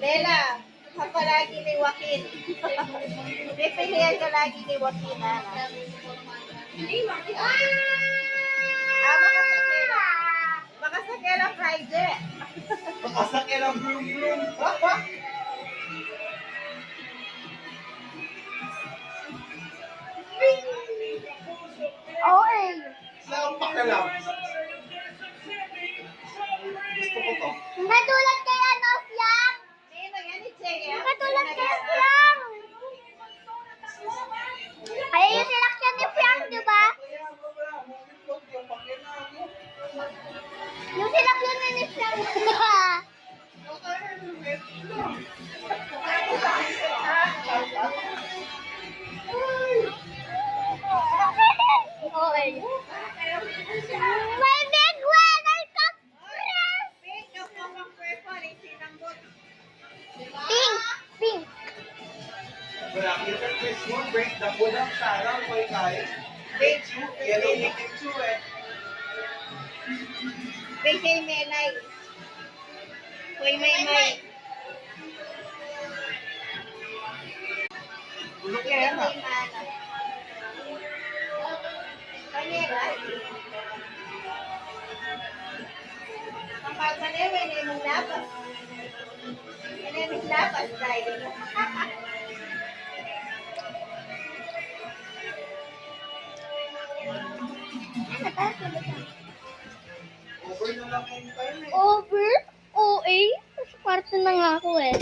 Lela, ka palagi ni Joaquin. Pipilihan ka lagi ni Joaquin, Ana. Makasakela. Makasakela Friday. Makasakit ang bloom-bloom. Okay. Saan pa ka lang? Gusto ko to. Katulad kay ano, Fiang. Sino yan ni Chea? Katulad kay Fiang. Ay, yung selection ni Fiang, di ba? Yung selection ni Fiang. Okay. May big winner ka, Chris. Pink, yung pamang purple, yung sinambot. Pink. Pink. Wala, kita Chris mo, break the bulang sarang, ko'y kain. Pink, Yellow ni Kitsu eh. pink kay Melay. Kuy Maymay. Bulok Kay yan ah. Mana. Kanira. Ang pagmanewe na yung lapas. Yan yung lapas tayo. Over na lang yung time eh. Over? OA? Sa kwarto na nga ako eh.